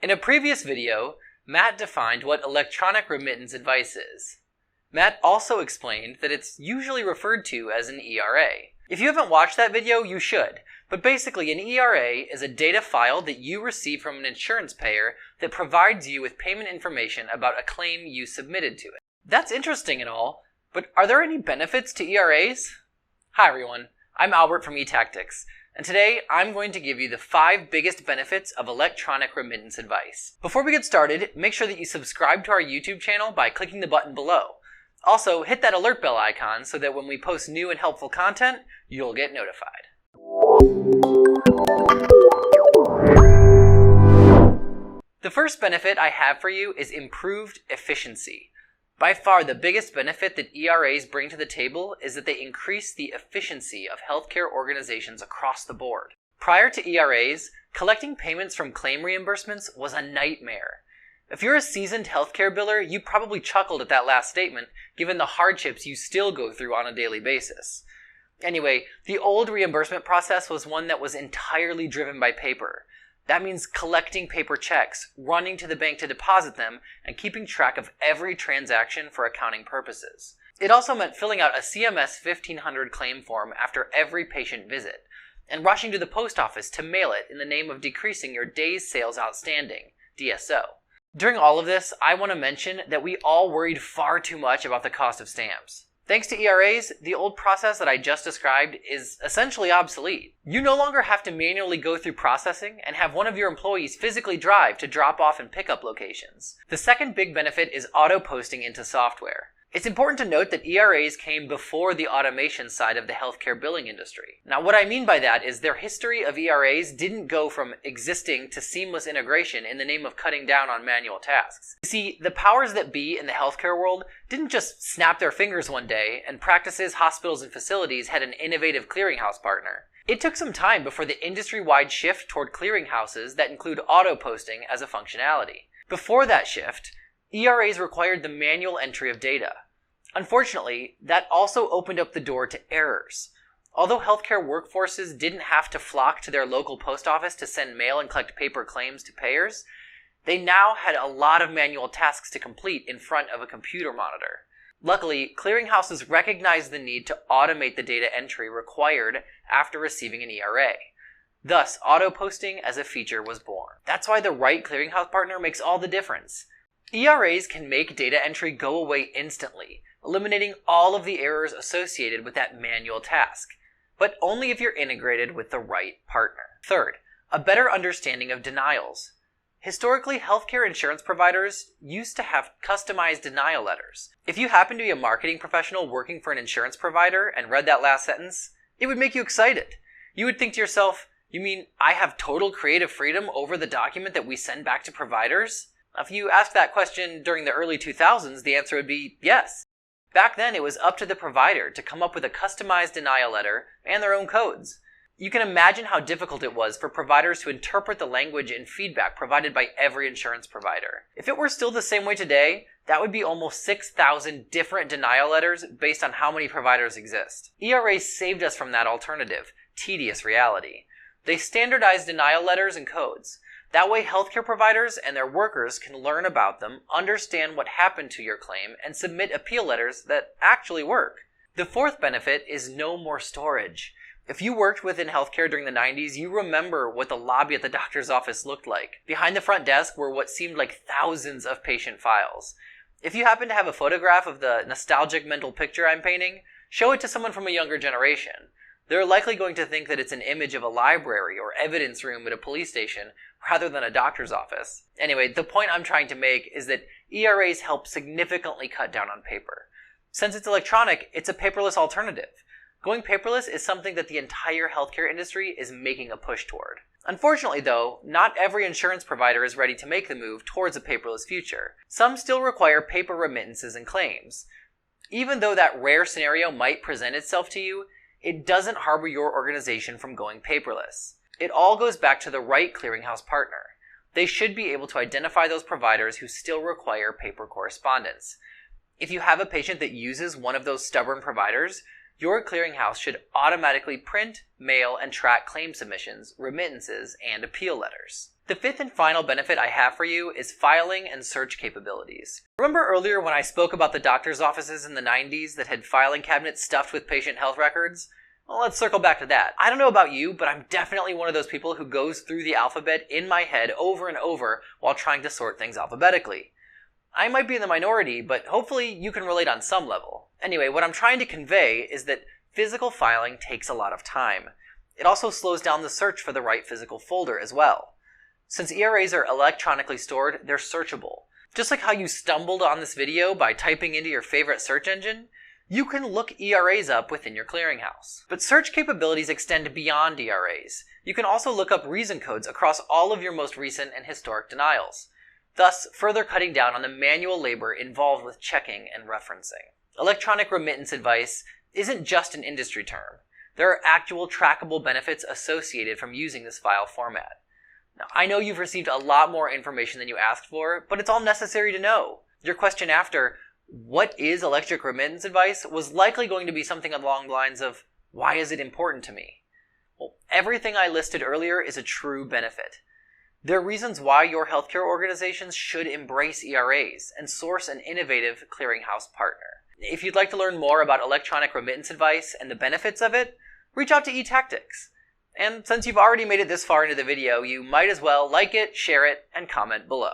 In a previous video, Matt defined what electronic remittance advice is. Matt also explained that it's usually referred to as an ERA. If you haven't watched that video, you should. But basically, an ERA is a data file that you receive from an insurance payer that provides you with payment information about a claim you submitted to it. That's interesting and all, but are there any benefits to ERAs? Hi everyone, I'm Albert from eTactics, and today I'm going to give you the 5 biggest benefits of electronic remittance advice. Before we get started, make sure that you subscribe to our YouTube channel by clicking the button below. Also, hit that alert bell icon so that when we post new and helpful content, you'll get notified. The first benefit I have for you is improved efficiency. By far, the biggest benefit that ERAs bring to the table is that they increase the efficiency of healthcare organizations across the board. Prior to ERAs, collecting payments from claim reimbursements was a nightmare. If you're a seasoned healthcare biller, you probably chuckled at that last statement, given the hardships you still go through on a daily basis. Anyway, the old reimbursement process was one that was entirely driven by paper. That means collecting paper checks, running to the bank to deposit them, and keeping track of every transaction for accounting purposes. It also meant filling out a CMS 1500 claim form after every patient visit, and rushing to the post office to mail it in the name of decreasing your days sales outstanding, DSO. During all of this, I want to mention that we all worried far too much about the cost of stamps. Thanks to ERAs, the old process that I just described is essentially obsolete. You no longer have to manually go through processing and have one of your employees physically drive to drop off and pick up locations. The second big benefit is auto-posting into software. It's important to note that ERAs came before the automation side of the healthcare billing industry. Now, what I mean by that is their history of ERAs didn't go from existing to seamless integration in the name of cutting down on manual tasks. You see, the powers that be in the healthcare world didn't just snap their fingers one day and practices, hospitals, and facilities had an innovative clearinghouse partner. It took some time before the industry-wide shift toward clearinghouses that include auto-posting as a functionality. Before that shift, ERAs required the manual entry of data. Unfortunately, that also opened up the door to errors. Although healthcare workforces didn't have to flock to their local post office to send mail and collect paper claims to payers, they now had a lot of manual tasks to complete in front of a computer monitor. Luckily, clearinghouses recognized the need to automate the data entry required after receiving an ERA. Thus, auto-posting as a feature was born. That's why the right clearinghouse partner makes all the difference. ERAs can make data entry go away instantly, eliminating all of the errors associated with that manual task, but only if you're integrated with the right partner. Third, a better understanding of denials. Historically, healthcare insurance providers used to have customized denial letters. If you happen to be a marketing professional working for an insurance provider and read that last sentence, it would make you excited. You would think to yourself, you mean I have total creative freedom over the document that we send back to providers? If you asked that question during the early 2000s, the answer would be yes. Back then, it was up to the provider to come up with a customized denial letter and their own codes. You can imagine how difficult it was for providers to interpret the language and feedback provided by every insurance provider. If it were still the same way today, that would be almost 6,000 different denial letters based on how many providers exist. ERAs saved us from that alternative, tedious reality. They standardized denial letters and codes. That way, healthcare providers and their workers can learn about them, understand what happened to your claim, and submit appeal letters that actually work. The fourth benefit is no more storage. If you worked within healthcare during the 90s, you remember what the lobby at the doctor's office looked like. Behind the front desk were what seemed like thousands of patient files. If you happen to have a photograph of the nostalgic mental picture I'm painting, show it to someone from a younger generation. They're likely going to think that it's an image of a library or evidence room at a police station rather than a doctor's office. Anyway, the point I'm trying to make is that ERAs help significantly cut down on paper. Since it's electronic, it's a paperless alternative. Going paperless is something that the entire healthcare industry is making a push toward. Unfortunately though, not every insurance provider is ready to make the move towards a paperless future. Some still require paper remittances and claims. Even though that rare scenario might present itself to you, it doesn't harbor your organization from going paperless. It all goes back to the right clearinghouse partner. They should be able to identify those providers who still require paper correspondence. If you have a patient that uses one of those stubborn providers, your clearinghouse should automatically print, mail, and track claim submissions, remittances, and appeal letters. The fifth and final benefit I have for you is filing and search capabilities. Remember earlier when I spoke about the doctor's offices in the 90s that had filing cabinets stuffed with patient health records? Well, let's circle back to that. I don't know about you, but I'm definitely one of those people who goes through the alphabet in my head over and over while trying to sort things alphabetically. I might be in the minority, but hopefully you can relate on some level. Anyway, what I'm trying to convey is that physical filing takes a lot of time. It also slows down the search for the right physical folder as well. Since ERAs are electronically stored, they're searchable. Just like how you stumbled on this video by typing into your favorite search engine, you can look ERAs up within your clearinghouse. But search capabilities extend beyond ERAs. You can also look up reason codes across all of your most recent and historic denials, thus further cutting down on the manual labor involved with checking and referencing. Electronic remittance advice isn't just an industry term. There are actual trackable benefits associated from using this file format. Now, I know you've received a lot more information than you asked for, but it's all necessary to know. Your question after, what is electronic remittance advice, was likely going to be something along the lines of, why is it important to me? Well, everything I listed earlier is a true benefit. There are reasons why your healthcare organizations should embrace ERAs and source an innovative clearinghouse partner. If you'd like to learn more about electronic remittance advice and the benefits of it, reach out to eTactics. And since you've already made it this far into the video, you might as well like it, share it, and comment below.